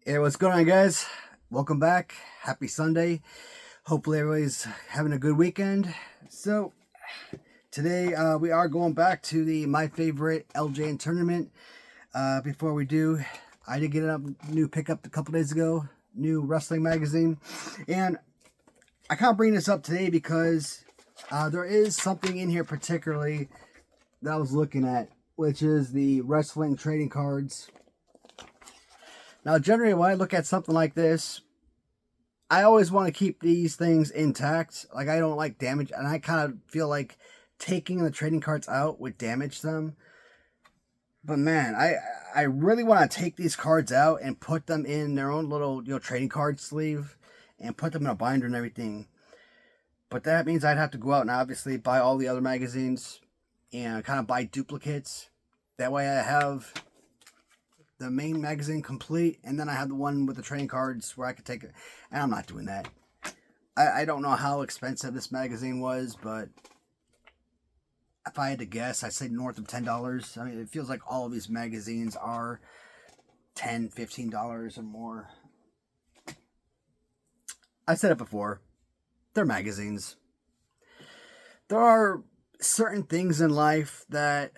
Hey, what's going on, guys? Welcome back. Happy Sunday. Hopefully, everybody's having a good weekend. So, today we are going back to the my favorite LJN tournament. Before we do, I did get a new pickup a couple days ago, new wrestling magazine, and I can't bring this up today because there is something in here particularly that I was looking at, which is the wrestling trading cards. Now, generally, when I look at something like this, I always want to keep these things intact. Like, I don't like damage, and I kind of feel like taking the trading cards out would damage them. But man, I really want to take these cards out and put them in their own little trading card sleeve and put them in a binder and everything. But that means I'd have to go out and obviously buy all the other magazines and kind of buy duplicates. That way, I have the main magazine complete, and then I have the one with the trading cards where I could take it. And I'm not doing that. I don't know how expensive this magazine was, but if I had to guess, I'd say north of $10. I mean, it feels like all of these magazines are $10, $15 or more. I said it before. They're magazines. There are certain things in life that,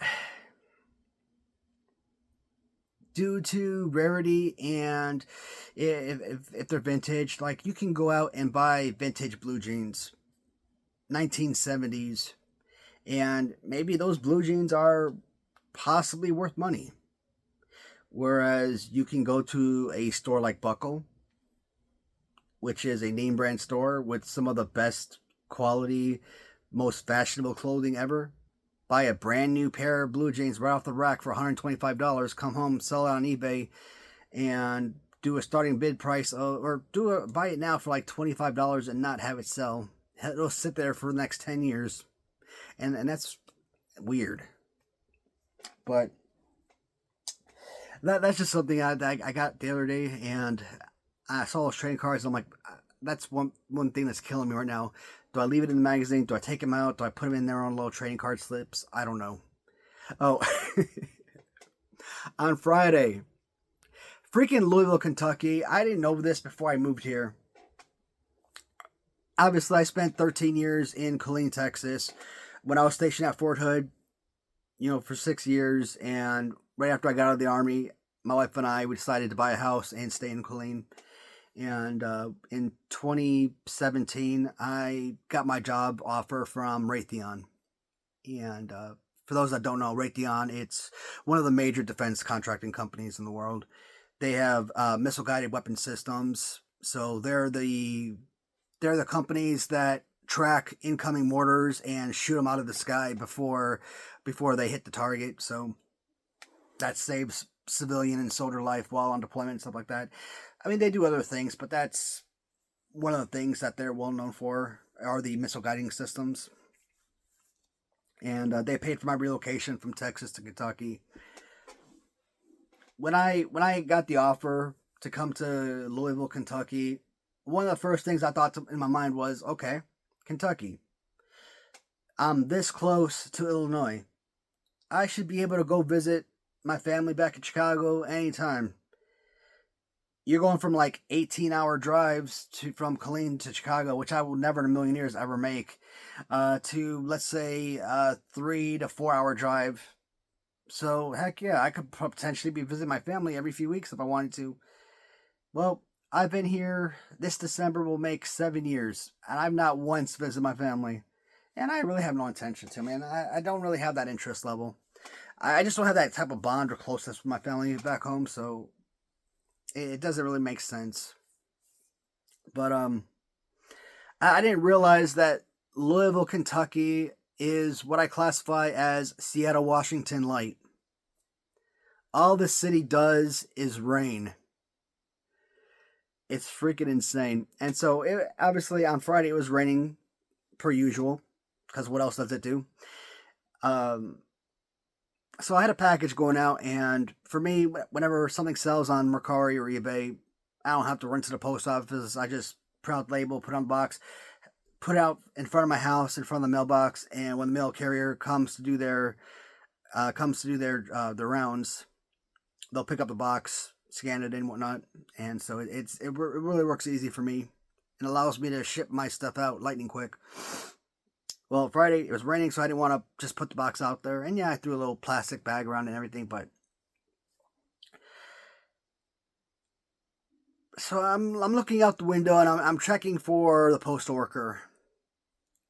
due to rarity and if they're vintage, like you can go out and buy vintage blue jeans, 1970s, and maybe those blue jeans are possibly worth money. Whereas you can go to a store like Buckle, which is a name brand store with some of the best quality, most fashionable clothing ever. Buy a brand new pair of blue jeans right off the rack for $125, come home, sell it on eBay, and do a starting bid price or buy it now for like $25 and not have it sell. It'll sit there for the next 10 years. And that's weird. But that's just something I got the other day, and I saw those trading cards, and I'm like, that's one thing that's killing me right now. Do I leave it in the magazine? Do I take them out? Do I put them in their own little trading card slips? I don't know. Oh, on Friday, freaking Louisville, Kentucky. I didn't know this before I moved here. Obviously, I spent 13 years in Killeen, Texas. When I was stationed at Fort Hood, for 6 years, and right after I got out of the Army, my wife and I, we decided to buy a house and stay in Killeen. And in 2017, I got my job offer from Raytheon. And for those that don't know, Raytheon, it's one of the major defense contracting companies in the world. They have missile-guided weapon systems. So they're the companies that track incoming mortars and shoot them out of the sky before they hit the target. So that saves civilian and soldier life while on deployment and stuff like that. I mean, they do other things, but that's one of the things that they're well known for are the missile guiding systems. And they paid for my relocation from Texas to Kentucky. When I got the offer to come to Louisville, Kentucky, one of the first things I thought in my mind was, okay, Kentucky. I'm this close to Illinois. I should be able to go visit my family back in Chicago anytime. You're going from like 18-hour drives from Killeen to Chicago, which I will never in a million years ever make, to, let's say, a 3 to 4 hour drive. So, heck yeah, I could potentially be visiting my family every few weeks if I wanted to. Well, I've been here, this December will make 7 years, and I've not once visited my family. And I really have no intention to, man. I don't really have that interest level. I just don't have that type of bond or closeness with my family back home, so it doesn't really make sense. But I didn't realize that Louisville, Kentucky is what I classify as Seattle, Washington light. All the city does is rain. It's freaking insane. And so, obviously, on Friday it was raining per usual, because what else does it do? So I had a package going out, and for me, whenever something sells on Mercari or eBay, I don't have to run to the post office. I just print out the label, put it on the box, put it out in front of my house, in front of the mailbox, and when the mail carrier comes to do their rounds, they'll pick up the box, scan it and whatnot, and so it really works easy for me and allows me to ship my stuff out lightning quick. Well, Friday it was raining, so I didn't want to just put the box out there, and yeah, I threw a little plastic bag around and everything, but so I'm looking out the window and I'm checking for the postal worker.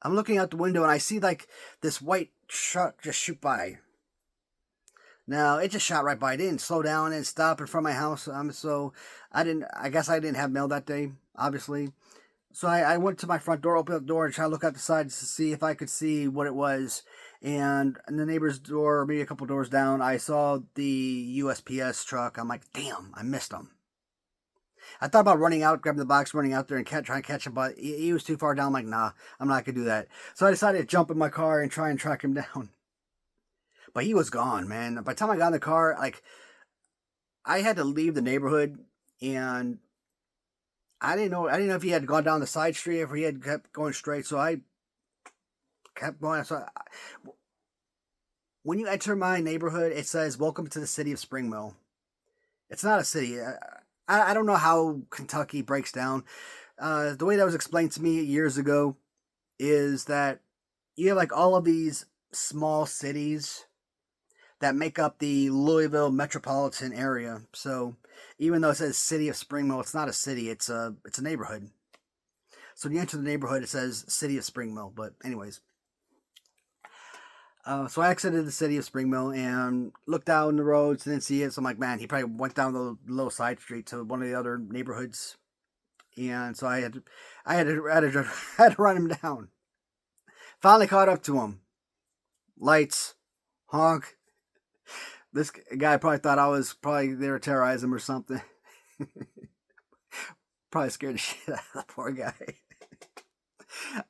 I'm looking out the window and I see like this white truck just shoot by. Now it just shot right by. It didn't slow down and stop in front of my house. So I didn't. I guess I didn't have mail that day, obviously. So I went to my front door, opened up the door, and tried to look out the side to see if I could see what it was. And in the neighbor's door, maybe a couple doors down, I saw the USPS truck. I'm like, damn, I missed him. I thought about running out, grabbing the box, running out there and trying to catch him, but he was too far down. I'm like, nah, I'm not going to do that. So I decided to jump in my car and try and track him down. But he was gone, man. By the time I got in the car, like, I had to leave the neighborhood, and I didn't know if he had gone down the side street or if he had kept going straight. So I kept going. So when you enter my neighborhood, it says, "Welcome to the city of Spring Mill." It's not a city. I don't know how Kentucky breaks down. The way that was explained to me years ago is that you have like all of these small cities that make up the Louisville metropolitan area. So even though it says City of Spring Mill, it's not a city. It's a neighborhood. So when you enter the neighborhood, it says City of Spring Mill. But anyways, so I exited the City of Spring Mill and looked down the roads and didn't see it. So I'm like, man, he probably went down the little side street to one of the other neighborhoods. And so I had to run him down. Finally caught up to him. Lights, honk. This guy probably thought I was probably there to terrorize him or something. Probably scared the shit out of the poor guy.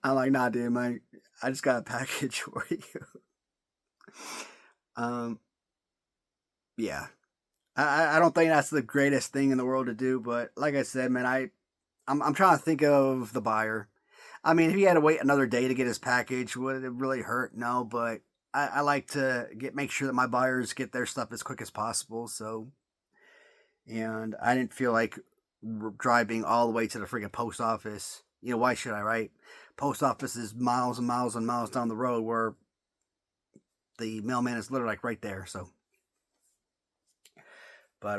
I'm like, nah, dude, man, I just got a package for you. Yeah. I don't think that's the greatest thing in the world to do, but like I said, man, I'm trying to think of the buyer. I mean, if he had to wait another day to get his package, would it really hurt? No, but I like to make sure that my buyers get their stuff as quick as possible. So, and I didn't feel like driving all the way to the freaking post office. You know, why should I, right? Post office is miles and miles and miles down the road, where the mailman is literally like right there. So, but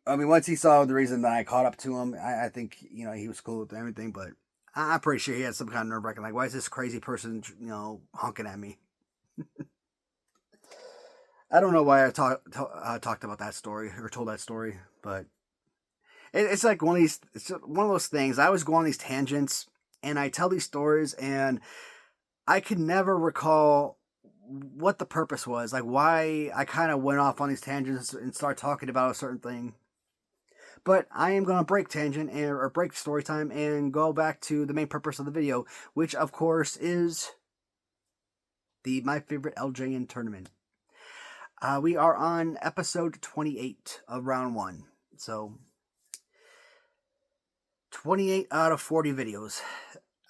I mean, once he saw the reason that I caught up to him, I think, you know, he was cool with everything. But I'm pretty sure he had some kind of nerve wracking. Like, why is this crazy person, you know, honking at me? I don't know why I talked about that story or told that story, but it's like it's one of those things. I always go on these tangents and I tell these stories, and I can never recall what the purpose was, like why I kind of went off on these tangents and start talking about a certain thing. But I am going to break tangent or break story time and go back to the main purpose of the video, which of course is my favorite LJN tournament. We are on episode 28 of round 1. So 28 out of 40 videos.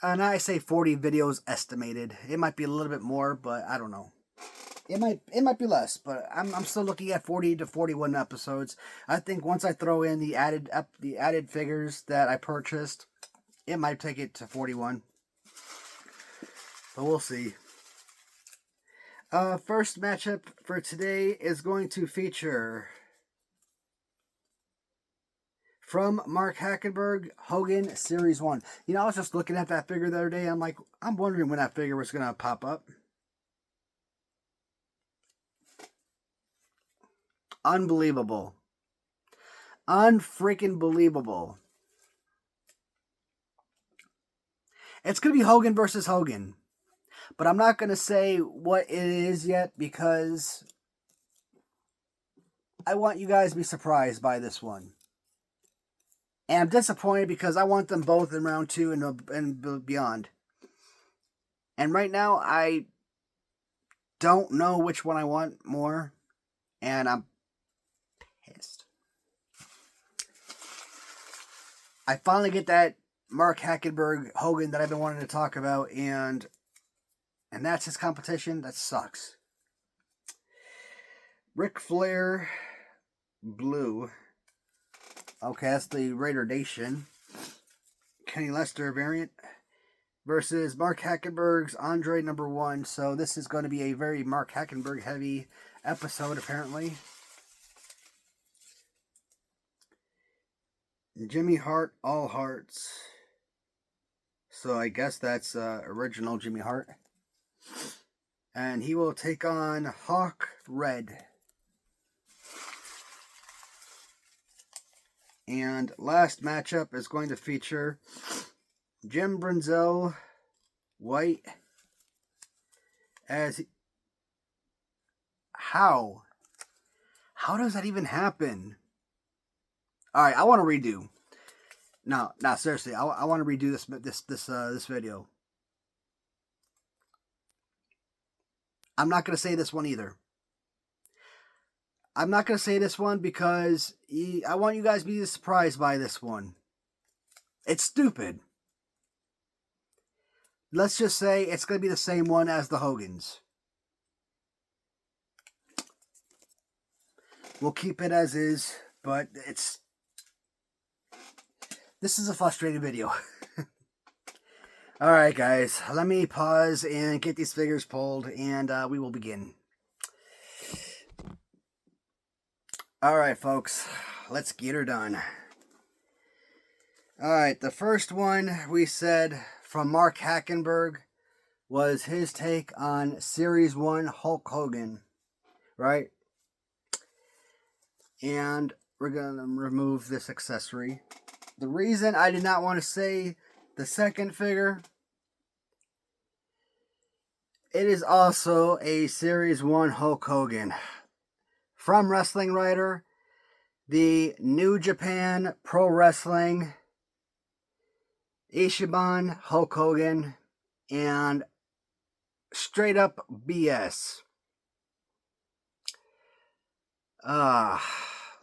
And I say 40 videos estimated. It might be a little bit more, but I don't know. It might be less, but I'm still looking at 40 to 41 episodes. I think once I throw in the added figures that I purchased, it might take it to 41. But we'll see. First matchup for today is going to feature from Mark Hackenberg, Hogan Series 1. You know, I was just looking at that figure the other day. I'm wondering when that figure was going to pop up. Unbelievable. Unfreaking believable. It's going to be Hogan versus Hogan. But I'm not going to say what it is yet because I want you guys to be surprised by this one. And I'm disappointed because I want them both in round 2 and beyond. And right now, I don't know which one I want more. And I'm pissed. I finally get that Mark Hackenberg Hogan that I've been wanting to talk about, and that's his competition. That sucks. Ric Flair blue. Okay, that's the Raider Nation. Kenny Lester variant. Versus Mark Hackenberg's Andre #1. So this is going to be a very Mark Hackenberg heavy episode, apparently. Jimmy Hart, All Hearts. So I guess that's original Jimmy Hart. And he will take on Hawk Red. And last matchup is going to feature Jim Brunzell, white, as... How does that even happen? Alright, I want to redo. No, seriously, I want to redo this video. I'm not going to say this one either. I'm not going to say this one because I want you guys to be surprised by this one. It's stupid. Let's just say it's going to be the same one as the Hogans. We'll keep it as is, but this is a frustrating video. Alright guys, let me pause and get these figures pulled, and we will begin. Alright folks, let's get her done. Alright, the first one we said from Mark Hackenberg was his take on Series 1 Hulk Hogan, right? And we're going to remove this accessory. The reason I did not want to say the second figure, it is also a Series 1 Hulk Hogan. From Wrestling Writer, the New Japan Pro Wrestling Ishiban Hulk Hogan, and straight up BS.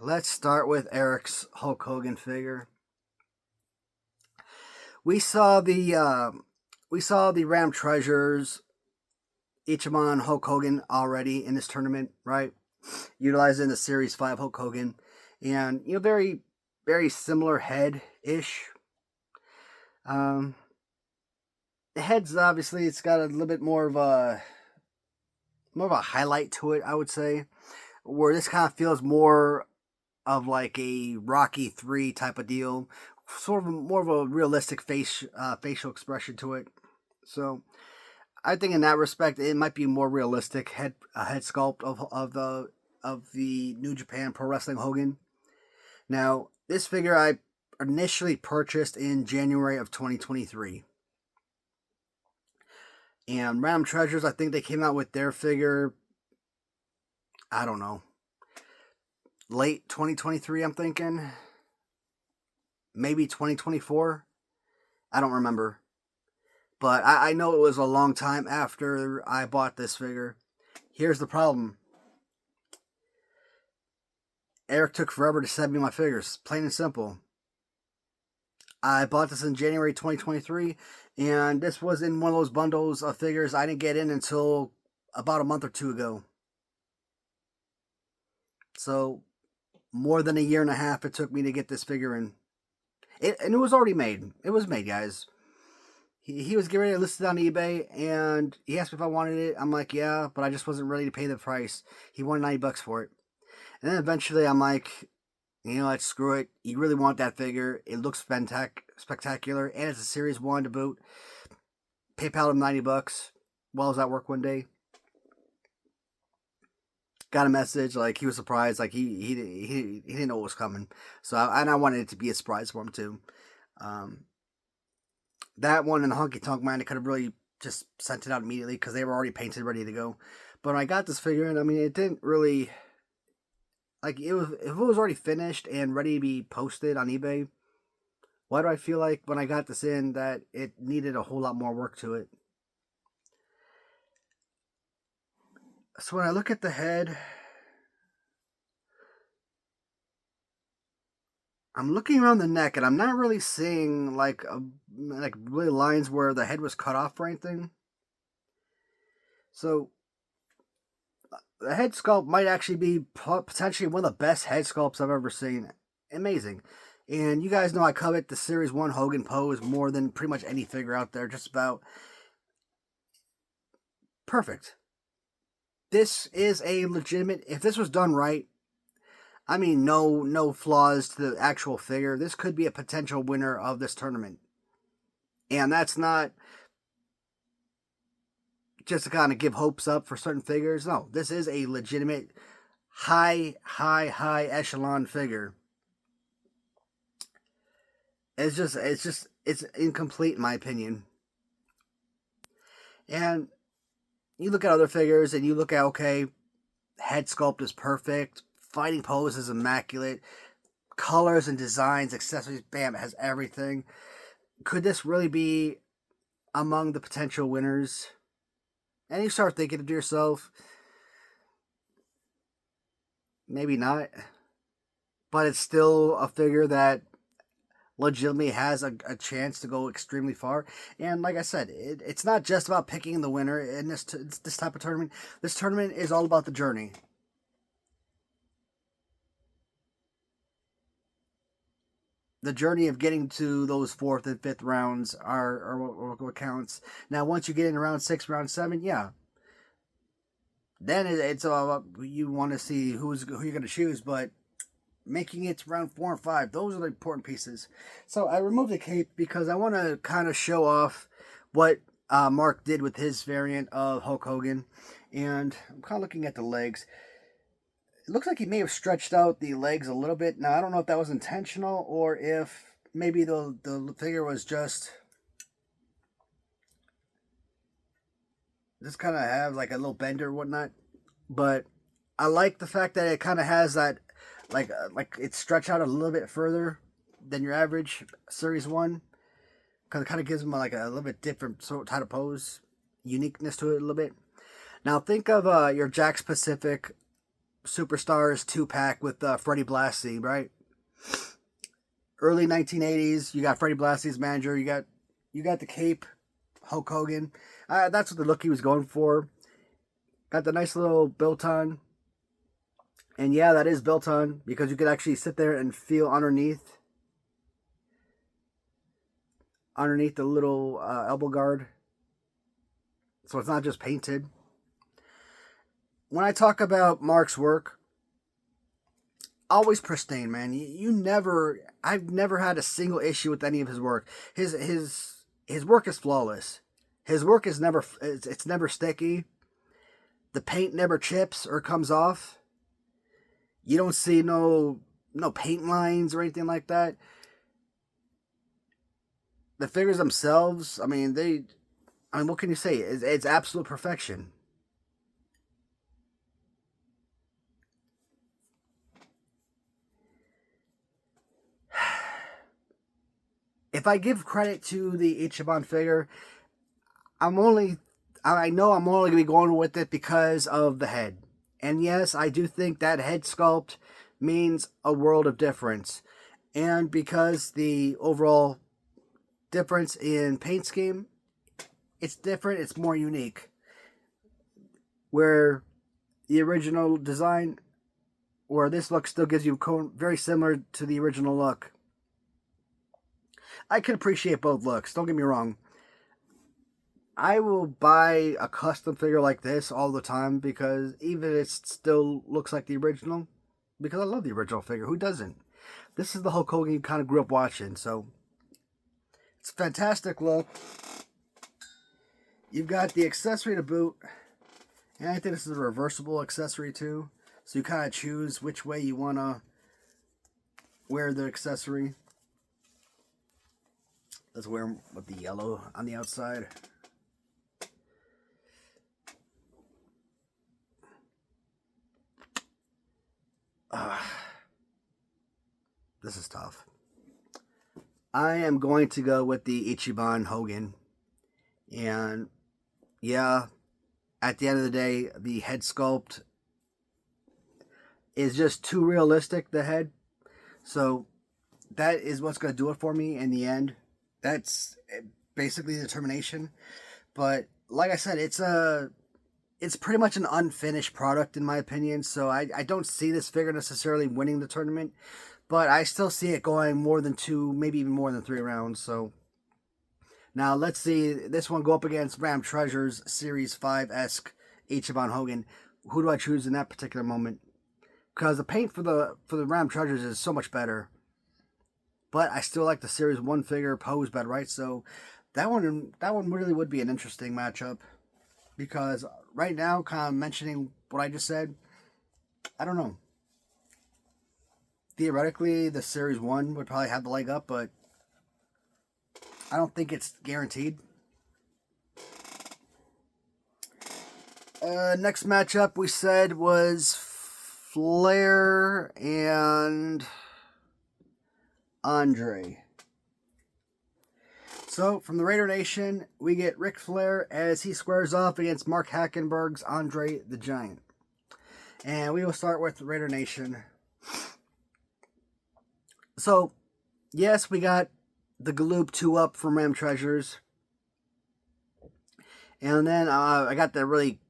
Let's start with Eric's Hulk Hogan figure. We saw the Ram Treasures Ichiban Hulk Hogan already in this tournament, right? Utilizing the Series 5 Hulk Hogan, and very, very similar head-ish. The head's obviously, it's got a little bit more of a highlight to it, I would say, where this kind of feels more of like a Rocky 3 type of deal, sort of more of a realistic facial expression to it. So I think in that respect it might be more realistic head sculpt of the New Japan Pro Wrestling Hogan. Now this figure I initially purchased in January of 2023. And Ram Treasures, I think they came out with their figure, I don't know, late 2023, I'm thinking. Maybe 2024. I don't remember. But I know it was a long time after I bought this figure. Here's the problem. Eric took forever to send me my figures. Plain and simple. I bought this in January 2023, and this was in one of those bundles of figures I didn't get in until about a month or two ago. So, more than a year and a half it took me to get this figure in. And it was already made. It was made, guys. He was getting ready to list it on eBay, and he asked me if I wanted it. I'm like, yeah, but I just wasn't ready to pay the price. He wanted $90 for it. And then eventually I'm like, you know what, screw it. You really want that figure. It looks spectacular, and it's a Series 1 to boot. PayPal him $90 while I was at work one day. Got a message, like he was surprised, like he didn't know what was coming. So I wanted it to be a surprise for him too. That one and the Honky Tonk Man, I could have really just sent it out immediately because they were already painted, ready to go. But when I got this figure in, I mean, it didn't really, like, if it was already finished and ready to be posted on eBay, why do I feel like when I got this in that it needed a whole lot more work to it? So when I look at the head, I'm looking around the neck and I'm not really seeing like really lines where the head was cut off or anything. So the head sculpt might actually be potentially one of the best head sculpts I've ever seen. Amazing. And you guys know I covet the Series 1 Hogan pose more than pretty much any figure out there. Just about perfect. This is a legitimate, if this was done right, I mean, no flaws to the actual figure, this could be a potential winner of this tournament. And that's not just to kind of give hopes up for certain figures. No, this is a legitimate high echelon figure. It's incomplete in my opinion. And you look at other figures and you look at, okay, head sculpt is perfect, fighting pose is immaculate, colors and designs, accessories, bam, it has everything. Could this really be among the potential winners? And you start thinking to yourself, maybe not. But it's still a figure that legitimately has a chance to go extremely far. And like I said, it's not just about picking the winner in this type of tournament. This tournament is all about the journey. The journey of getting to those 4th and 5th rounds are what counts. Now, once you get in round 6, round 7, yeah, then it's all about, you want to see who you're going to choose. But making it to round 4 and 5, those are the important pieces. So I removed the cape because I want to kind of show off what Mark did with his variant of Hulk Hogan. And I'm kind of looking at the legs. It looks like he may have stretched out the legs a little bit. Now, I don't know if that was intentional or if maybe the figure was just kind of have like a little bender or whatnot. But I like the fact that it kind of has that, like it's stretched out a little bit further than your average Series 1. Because it kind of gives him like a little bit different sort of type of pose, uniqueness to it a little bit. Now, think of your Jakks Pacific Superstars 2-pack with Freddie Blassie, right? Early 1980s, you got Freddie Blassie's manager, you got the cape, Hulk Hogan. That's what the look he was going for. Got the nice little built on. And yeah, that is built on because you could actually sit there and feel underneath the little elbow guard. So it's not just painted. When I talk about Mark's work, always pristine, man. I've never had a single issue with any of his work. His work is flawless. His work is it's never sticky. The paint never chips or comes off. You don't see no paint lines or anything like that. The figures themselves, I mean, what can you say? It's absolute perfection. If I give credit to the Ichiban figure, I know I'm only going to be going with it because of the head. And yes, I do think that head sculpt means a world of difference. And because the overall difference in paint scheme, it's different, it's more unique. Where the original design, or this look still gives you very similar to the original look. I can appreciate both looks, don't get me wrong. I will buy a custom figure like this all the time because even if it still looks like the original, because I love the original figure. Who doesn't? This is the Hulk Hogan you kind of grew up watching, so it's a fantastic look. You've got the accessory to boot, and I think this is a reversible accessory too, so you kind of choose which way you want to wear the accessory. Let's wear them with the yellow on the outside. This is tough. I am going to go with the Ichiban Hogan. And yeah, at the end of the day, the head sculpt is just too realistic, the head. So that is what's going to do it for me in the end. That's basically the determination. But like I said, it's a it's pretty much an unfinished product in my opinion, so I don't see this figure necessarily winning the tournament, but I still see it going more than 2, maybe even more than 3 rounds. So now let's see this one go up against Ram Treasures Series 5-esque Ichiban Hogan. Who do I choose in that particular moment? Because the paint for the Ram Treasures is so much better, but I still like the Series 1 figure pose better, right? So that one really would be an interesting matchup. Because right now, kind of mentioning what I just said, I don't know. Theoretically, the Series 1 would probably have the leg up, but I don't think it's guaranteed. Next matchup we said was Flair and Andre. So, from the Raider Nation, we get Ric Flair as he squares off against Mark Hackenberg's Andre the Giant. And we will start with the Raider Nation. So, yes, we got the Galoob 2-up from Ram Treasures. And then I got the really,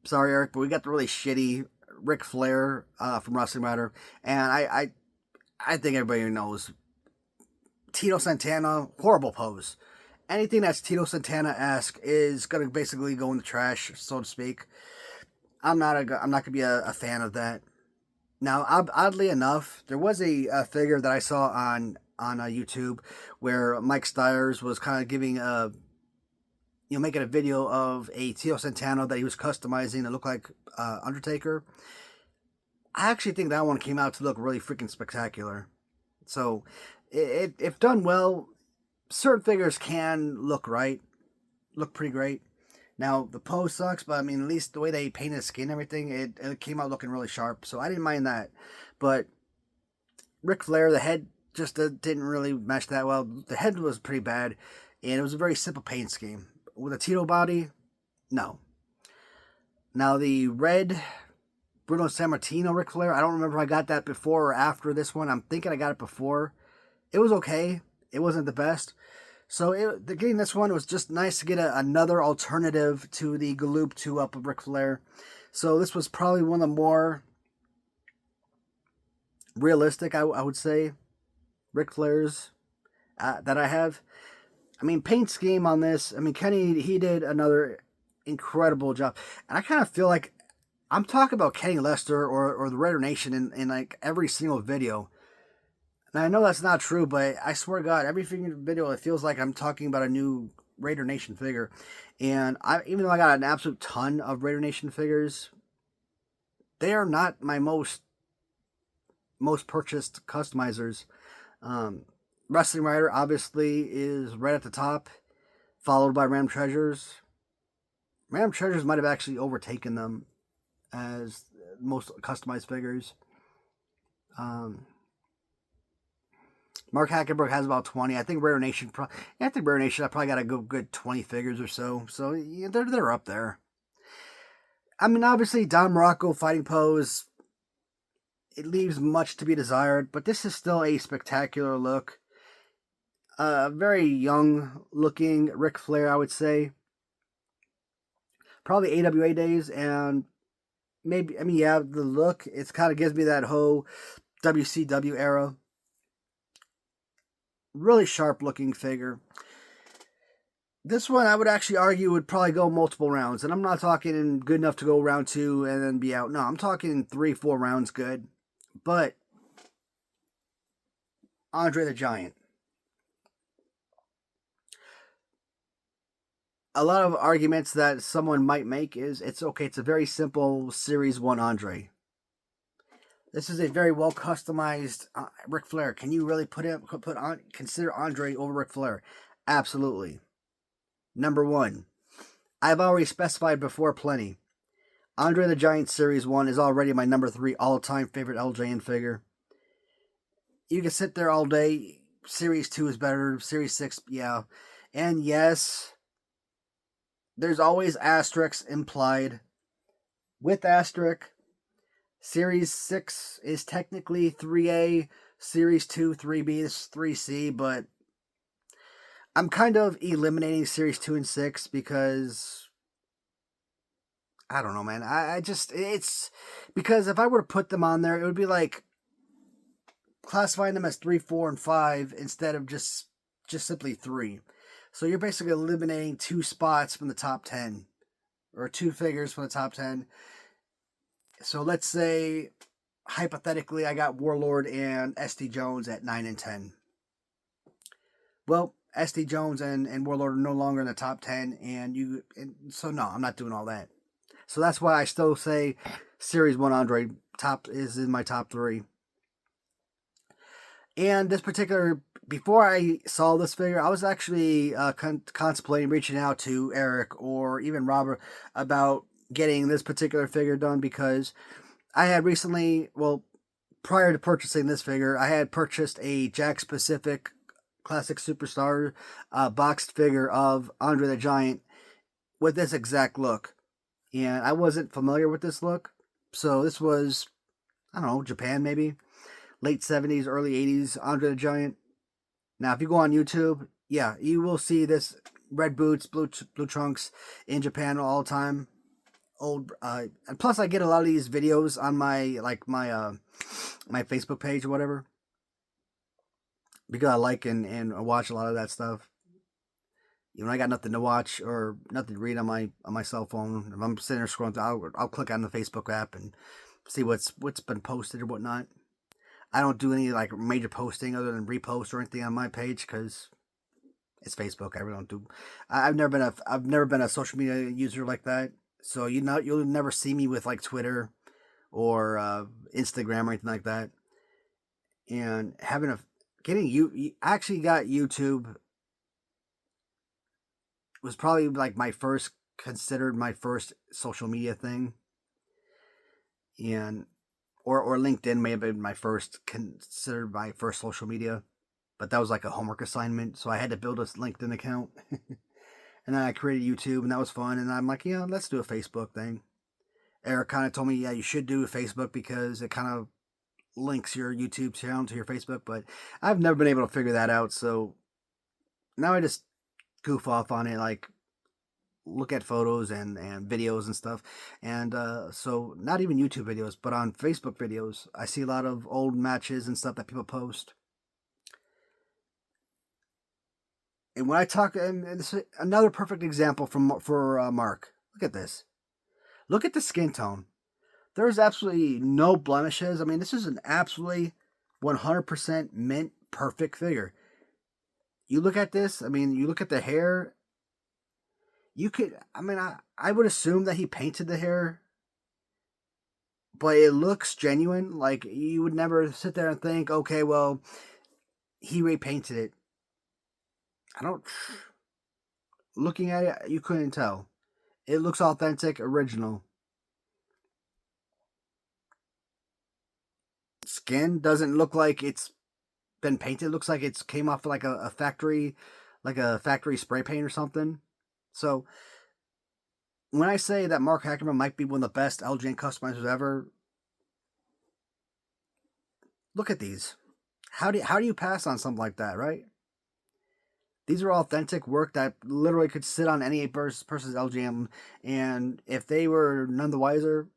sorry Eric, but we got the really shitty Ric Flair from Wrestling Matter. And I think everybody knows Tito Santana, horrible pose. Anything that's Tito Santana-esque is gonna basically go in the trash, so to speak. I'm not gonna be a fan of that. Now, oddly enough, there was a figure that I saw on YouTube where Mike Stiers was kind of giving making a video of a Tito Santana that he was customizing to look like Undertaker. I actually think that one came out to look really freaking spectacular. So, if done well, certain figures can look pretty great. Now, the pose sucks, but I mean, at least the way they painted his skin and everything, it came out looking really sharp, so I didn't mind that. But Ric Flair, the head just didn't really mesh that well. The head was pretty bad, and it was a very simple paint scheme. With a Tito body, no. Now, the red Bruno Sammartino Ric Flair, I don't remember if I got that before or after this one. I'm thinking I got it before. It was okay. It wasn't the best. So getting this one, it was just nice to get another alternative to the Galoob 2-up of Ric Flair. So this was probably one of the more realistic, I would say, Ric Flairs that I have. I mean, paint scheme on this, I mean, Kenny, he did another incredible job. And I kind of feel like I'm talking about Kenny Lester or the Raider Nation in like every single video. Now, I know that's not true, but I swear to God, every video, it feels like I'm talking about a new Raider Nation figure. And even though I got an absolute ton of Raider Nation figures, they are not my most purchased customizers. Wrestling Rider, obviously, is right at the top, followed by Ram Treasures. Ram Treasures might have actually overtaken them as most customized figures. Mark Hackenberg has about 20. I think Rare Nation, I probably got a good 20 figures or so. So yeah, they're up there. I mean, obviously, Don Morocco fighting pose, it leaves much to be desired, but this is still a spectacular look. Very young looking Ric Flair, I would say. Probably AWA days, and maybe, I mean, yeah, the look, it kind of gives me that whole WCW era. Really sharp looking figure. This one, I would actually argue, would probably go multiple rounds. And I'm not talking good enough to go round 2 and then be out. No, I'm talking 3-4 rounds good. But Andre the Giant. A lot of arguments that someone might make is, it's okay, it's a very simple Series 1 Andre. This is a very well customized Ric Flair. Can you really consider Andre over Ric Flair? Absolutely. Number 1, I've already specified before plenty. Andre the Giant Series 1 is already my number 3 all-time favorite LJN figure. You can sit there all day. Series 2 is better. Series 6, yeah. And yes, there's always asterisks implied. With asterisk, Series 6 is technically 3A, Series 2, 3B, this is 3C, but I'm kind of eliminating Series 2 and 6 because I don't know, man. I just, it's because if I were to put them on there, it would be like classifying them as 3, 4, and 5 instead of just simply 3. So you're basically eliminating 2 spots from the top 10 or 2 figures from the top 10. So let's say hypothetically I got Warlord and SD Jones at 9 and 10. Well, SD Jones and Warlord are no longer in the top 10, so no, I'm not doing all that. So that's why I still say Series 1 Andre top is in my top 3. And this particular, before I saw this figure, I was actually contemplating reaching out to Eric or even Robert about getting this particular figure done, because I had recently, well, prior to purchasing this figure, I had purchased a Jakks Pacific Classic Superstar boxed figure of Andre the Giant with this exact look. And I wasn't familiar with this look. So this was, I don't know, Japan maybe? Late 70s, early 80s, Andre the Giant. Now, if you go on YouTube, yeah, you will see this red boots, blue trunks in Japan all the time. And plus I get a lot of these videos on my my Facebook page or whatever, because I like and watch a lot of that stuff. You know, I got nothing to watch or nothing to read on my cell phone. If I'm sitting there scrolling through, I'll click on the Facebook app and see what's been posted or whatnot. I don't do any like major posting other than repost or anything on my page because it's Facebook. I really don't do. I've never been a social media user like that. So you'll never see me with like Twitter or Instagram or anything like that. And I actually got YouTube was probably like considered my first social media thing, and or LinkedIn may have been considered my first social media, but that was like a homework assignment, so I had to build a LinkedIn account. And then I created YouTube, and that was fun. And I'm like, yeah, let's do a Facebook thing. Eric kind of told me, yeah, you should do a Facebook because it kind of links your YouTube channel to your Facebook. But I've never been able to figure that out. So now I just goof off on it, like look at photos and videos and stuff. And so not even YouTube videos, but on Facebook videos, I see a lot of old matches and stuff that people post. And when I talk, and this is another perfect example for Mark. Look at this. Look at the skin tone. There's absolutely no blemishes. I mean, this is an absolutely 100% mint perfect figure. You look at this. I mean, you look at the hair. I would assume that he painted the hair, but it looks genuine. Like you would never sit there and think, okay, well, he repainted it. Looking at it, you couldn't tell. It looks authentic, original. Skin doesn't look like it's been painted. It looks like it's came off like a factory, like a factory spray paint or something. So when I say that Mark Hackerman might be one of the best LJN customizers ever, look at these. How do you pass on something like that, right? These are authentic work that literally could sit on any person's LJN, and if they were none the wiser,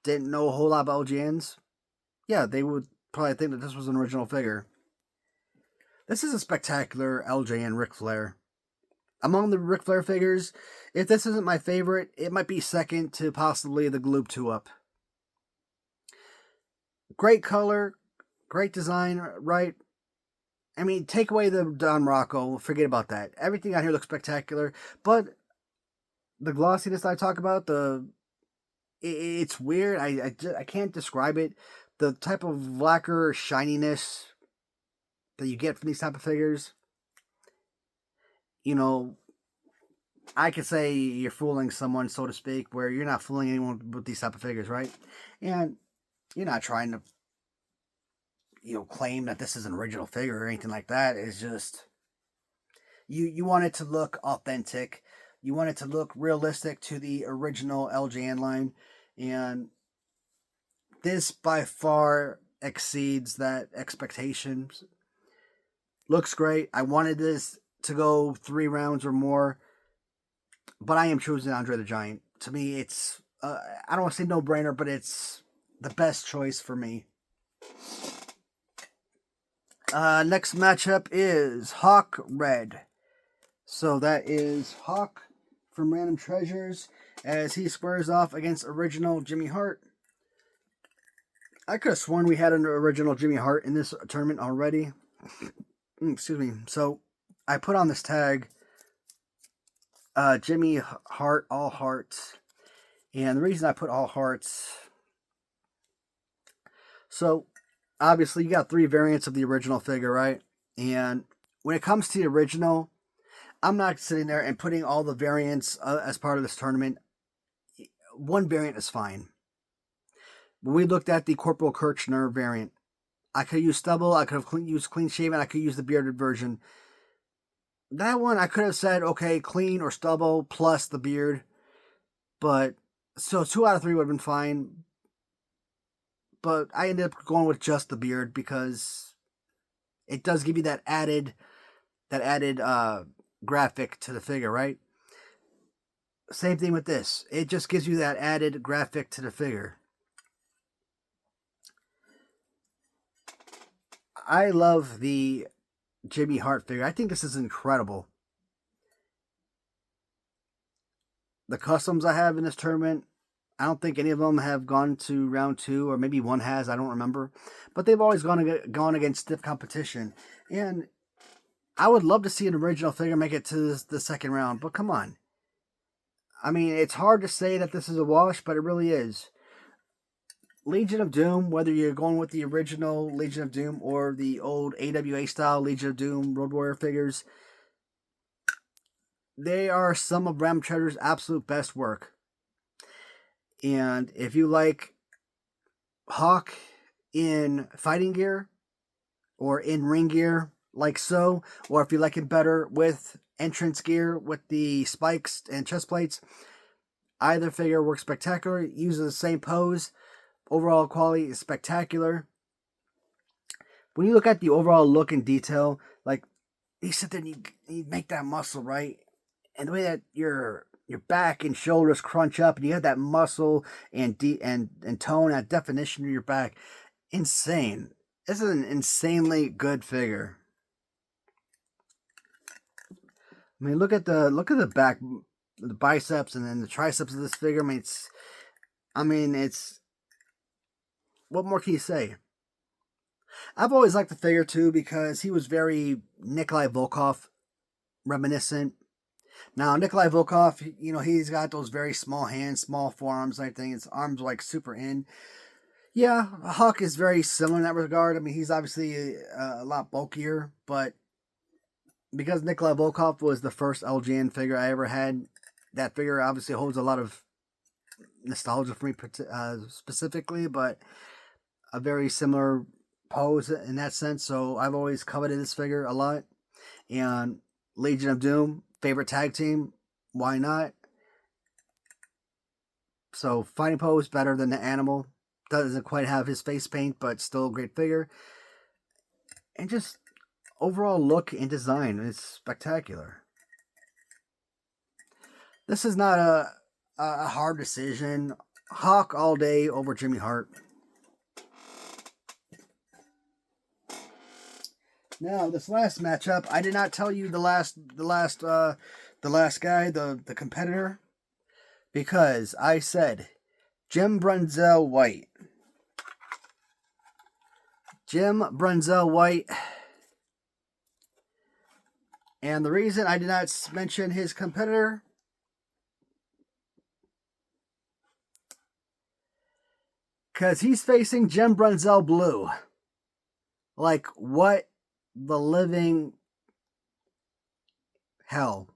didn't know a whole lot about LJNs, yeah, they would probably think that this was an original figure. This is a spectacular LJN Ric Flair. Among the Ric Flair figures, if this isn't my favorite, it might be second to possibly the Gloop 2-Up. Great color, great design, right? I mean, take away the Don Rocco, forget about that. Everything out here looks spectacular, but the glossiness I talk about, it's weird. I can't describe it. The type of lacquer shininess that you get from these type of figures. You know, I could say you're fooling someone, so to speak, where you're not fooling anyone with these type of figures, right? And you're not trying to, claim that this is an original figure or anything like that. It's just you want it to look authentic. You want it to look realistic to the original LJN line, and this by far exceeds that expectations. Looks great. I wanted this to go 3 rounds or more, but I am choosing Andre the Giant. to me, it's, I don't want to say no-brainer, but it's the best choice for me. Next matchup is Hawk Red. So that is Hawk from Random Treasures as he squares off against original Jimmy Hart. I could have sworn we had an original Jimmy Hart in this tournament already. Excuse me. So I put on this tag, Jimmy Hart, all hearts. And the reason I put all hearts, so obviously you got 3 variants of the original figure, right? And when it comes to the original, I'm not sitting there and putting all the variants as part of this tournament. One variant is fine. When we looked at the Corporal Kirchner variant, I could use stubble, I could have used clean shaven, I could use the bearded version. That one I could have said, okay, clean or stubble plus the beard. But, so 2 out of 3 would have been fine. But I ended up going with just the beard because it does give you that added graphic to the figure, right? Same thing with this. It just gives you that added graphic to the figure. I love the Jimmy Hart figure. I think this is incredible. The customs I have in this tournament, I don't think any of them have gone to round 2, or maybe one has, I don't remember. But they've always gone against stiff competition. And I would love to see an original figure make it to the second round, but come on. I mean, it's hard to say that this is a wash, but it really is. Legion of Doom, whether you're going with the original Legion of Doom or the old AWA style Legion of Doom Road Warrior figures, they are some of Random Treasure's absolute best work. And if you like Hawk in fighting gear or in ring gear, like so, or if you like it better with entrance gear with the spikes and chest plates, either figure works spectacular. Uses the same pose. Overall quality is spectacular. When you look at the overall look and detail, like you sit there and you make that muscle, right? And the way that your back and shoulders crunch up and you have that muscle and tone, that definition of your back, insane. This is an insanely good figure. I mean, look at the back, the biceps, and then the triceps of this figure. I mean, it's. What more can you say? I've always liked the figure too because he was very Nikolai Volkov reminiscent. Now, Nikolai Volkov, you know, he's got those very small hands, small forearms and everything. His arms are like super in. Yeah, Hawk is very similar in that regard. I mean, he's obviously a lot bulkier, but because Nikolai Volkov was the first LJN figure I ever had, that figure obviously holds a lot of nostalgia for me specifically, but a very similar pose in that sense. So I've always coveted this figure a lot. And Legion of Doom, favorite tag team, why not? So fighting pose better than the Animal. Doesn't quite have his face paint, but still a great figure. And just overall look and design is spectacular. This is not a hard decision. Hawk all day over Jimmy Hart. Now, this last matchup, I did not tell you the last guy, the competitor, because I said Jim Brunzell White. Jim Brunzell White. And the reason I did not mention his competitor, because he's facing Jim Brunzell Blue. Like, what the living hell?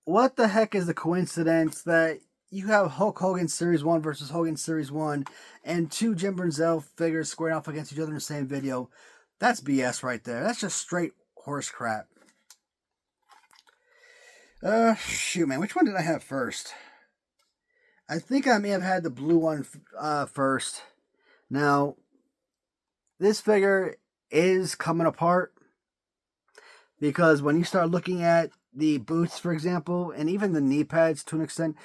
What the heck is the coincidence that you have Hulk Hogan Series 1 versus Hogan Series 1 and 2 Jim Brunzell figures squaring off against each other in the same video? That's BS right there. That's just straight horse crap. Shoot, man. Which one did I have first? I think I may have had the blue one first. Now, this figure is coming apart because when you start looking at the boots, for example, and even the knee pads to an extent.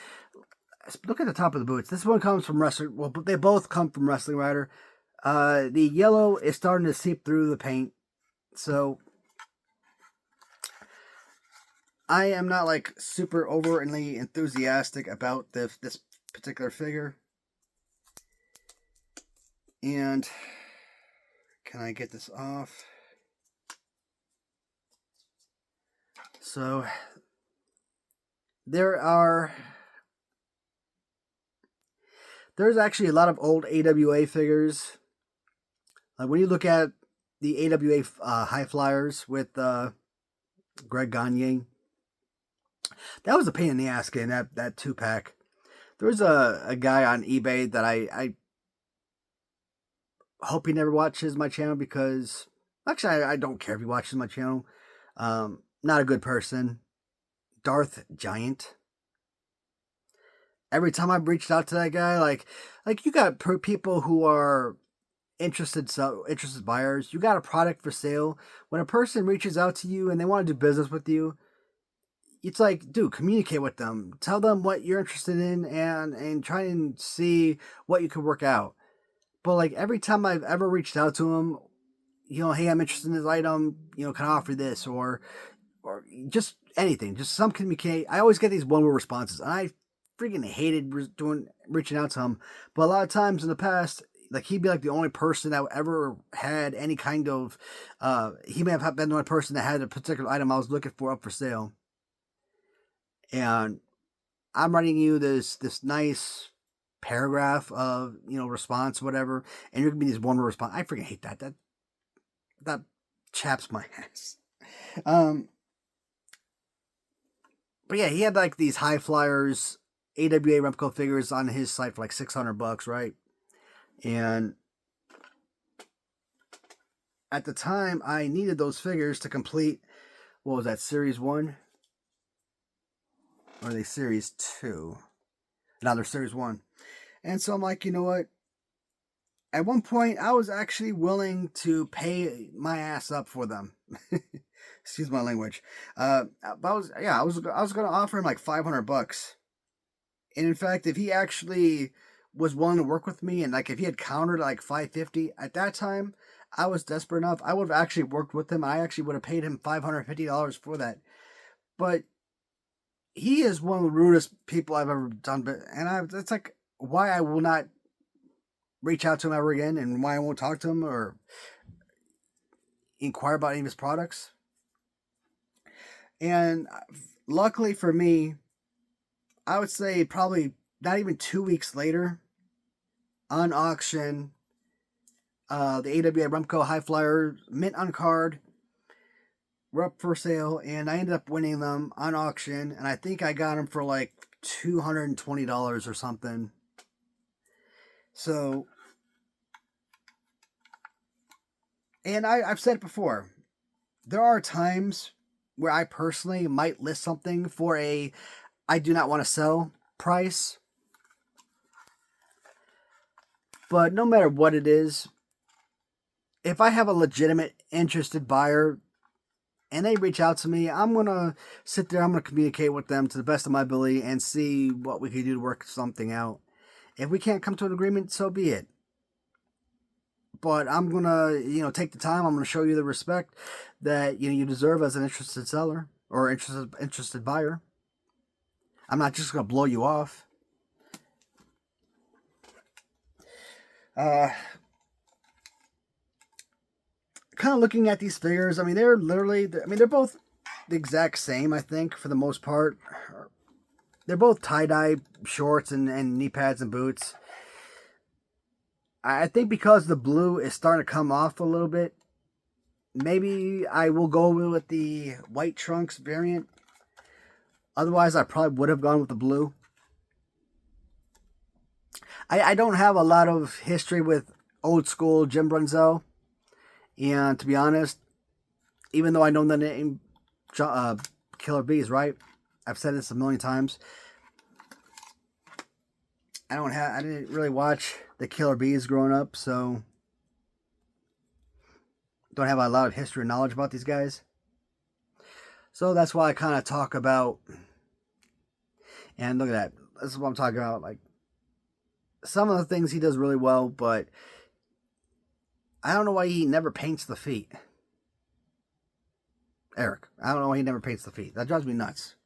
Look at the top of the boots. This one comes from Wrestling. Well, they both come from Wrestling Rider. The yellow is starting to seep through the paint, so I am not like super overtly enthusiastic about this particular figure. And can I get this off? So there's actually a lot of old AWA figures. Like when you look at the AWA High Flyers with Greg Gagne, that was a pain in the ass getting that 2-pack. There was a guy on eBay that I hope he never watches my channel, because actually I don't care if he watches my channel. Not a good person. Darth Giant. Every time I've reached out to that guy, like you got people who are interested buyers. You got a product for sale. When a person reaches out to you and they want to do business with you, it's like, dude, communicate with them. Tell them what you're interested in and try and see what you can work out. But like every time I've ever reached out to him, hey, I'm interested in this item, can I offer this or just anything, just some communicate. I always get these one-word responses, and I freaking hated reaching out to him. But a lot of times in the past, like he'd be like the only person that ever had any kind of, he may have been the only person that had a particular item I was looking for up for sale. And I'm writing you this nice paragraph of, response, whatever, and you're gonna be this one-word response. I freaking hate that. That chaps my ass. But yeah, he had like these High Flyers AWA replica figures on his site for like $600, right? And at the time, I needed those figures to complete, what was that, Series 1? Or are they Series 2? No, they're Series 1. And so I'm like, you know what? At one point, I was actually willing to pay my ass up for them. Excuse my language. But I was going to offer him like $500. And in fact, if he actually was willing to work with me, and like if he had countered like $550 at that time, I was desperate enough. I would have actually worked with him. I actually would have paid him $550 for that. But he is one of the rudest people I've ever done. And that's like why I will not reach out to him ever again, and why I won't talk to him or inquire about any of his products. And luckily for me, I would say probably not even 2 weeks later, on auction, the AWA Remco High Flyer mint on card were up for sale, and I ended up winning them on auction, and I think I got them for like $220 or something. So, and I've said it before, there are times where I personally might list something for I do not want to sell price. But no matter what it is, if I have a legitimate interested buyer and they reach out to me, I'm going to sit there, I'm going to communicate with them to the best of my ability and see what we can do to work something out. If we can't come to an agreement, so be it. But I'm going to, take the time. I'm going to show you the respect that, you deserve as an interested seller or interested buyer. I'm not just going to blow you off. Kind of looking at these figures, I mean, they're both the exact same, I think, for the most part. They're both tie-dye shorts and knee pads and boots. I think because the blue is starting to come off a little bit, maybe I will go with the white trunks variant. Otherwise, I probably would have gone with the blue. I don't have a lot of history with old school Jim Brunzell. And to be honest, even though I know the name Killer Bees, right? I've said this a million times. I didn't really watch the Killer Bees growing up, so don't have a lot of history and knowledge about these guys. So that's why I kind of talk about, and look at that. This is what I'm talking about. Like, some of the things he does really well, but I don't know why he never paints the feet. Eric, I don't know why he never paints the feet. That drives me nuts.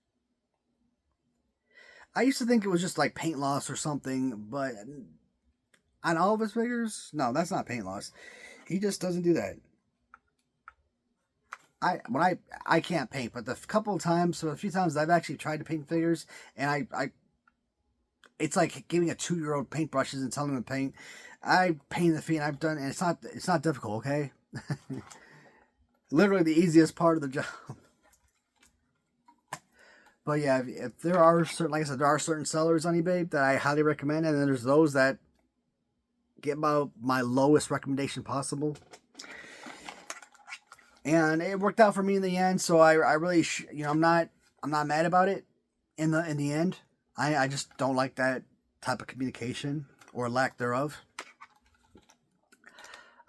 I used to think it was just like paint loss or something, but on all of his figures, no, that's not paint loss. He just doesn't do that. I can't paint, but the a few times I've actually tried to paint figures, and it's like giving a 2-year-old paintbrushes and telling them to paint. I painted the feet, and I've done, and it's not difficult, okay? Literally the easiest part of the job. But yeah, if there are certain, like I said, there are certain sellers on eBay that I highly recommend, and then there's those that get about my lowest recommendation possible. And it worked out for me in the end, so I really, I'm not mad about it in the end. I just don't like that type of communication or lack thereof.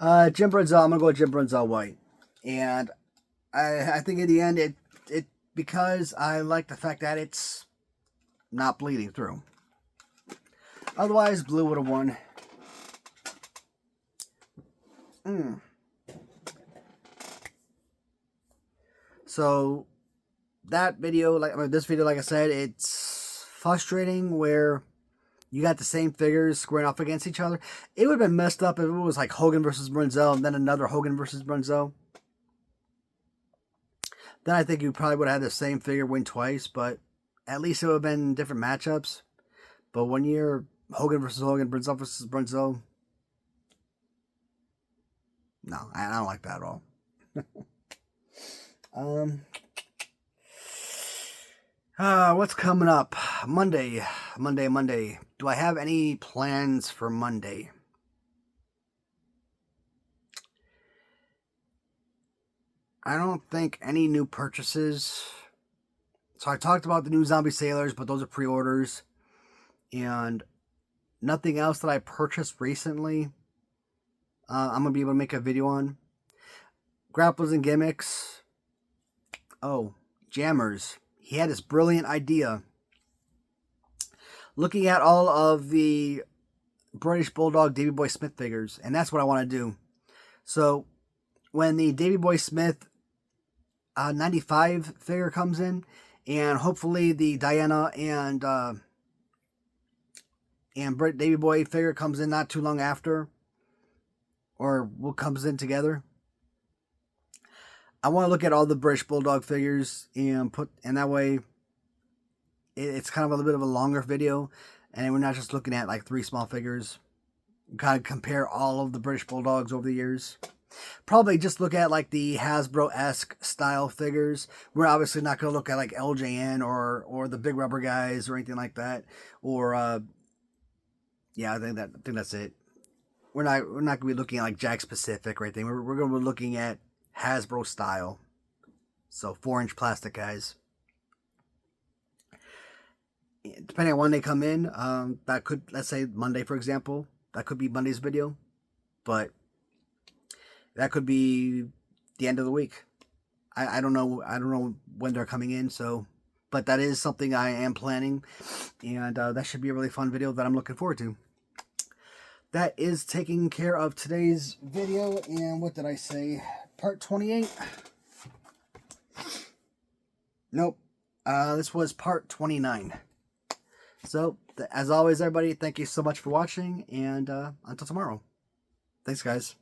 Jim Brunzell, I'm gonna go with Jim Brunzell White, and I think in the end it because I like the fact that it's not bleeding through. Otherwise, blue would have won. So that video, this video, like I said, it's frustrating where you got the same figures squaring off against each other. It would have been messed up if it was like Hogan versus Brunzell and then another Hogan versus Brunzell. Then I think you probably would have had the same figure win twice, but at least it would have been different matchups. But one year, Hogan versus Hogan, Brunzell versus Brunzell. No, I don't like that at all. What's coming up? Monday. Do I have any plans for Monday? I don't think any new purchases. So I talked about the new Zombie Sailors, but those are pre-orders. And nothing else that I purchased recently. I'm going to be able to make a video on. Grapples and gimmicks. Oh, Jammers. He had this brilliant idea. Looking at all of the British Bulldog Davey Boy Smith figures. And that's what I want to do. So when the Davey Boy Smith 95 figure comes in, and hopefully the Diana and Davey Boy figure comes in not too long after, or comes in together. I want to look at all the British Bulldog figures and that way it's kind of a little bit of a longer video, and we're not just looking at like 3 small figures. Kind of compare all of the British Bulldogs over the years. Probably just look at like the Hasbro-esque style figures. We're obviously not going to look at like LJN or the big rubber guys or anything like that. Or yeah, I think that's it. We're not going to be looking at like Jack Specific or anything. We're going to be looking at Hasbro style. So 4-inch plastic guys. Depending on when they come in, that could, let's say Monday for example, that could be Monday's video. But that could be the end of the week. I don't know. I don't know when they're coming in. So, but that is something I am planning, and that should be a really fun video that I'm looking forward to. That is taking care of today's video. And what did I say? Part 28. Nope. This was part 29. So, as always, everybody, thank you so much for watching, and until tomorrow. Thanks, guys.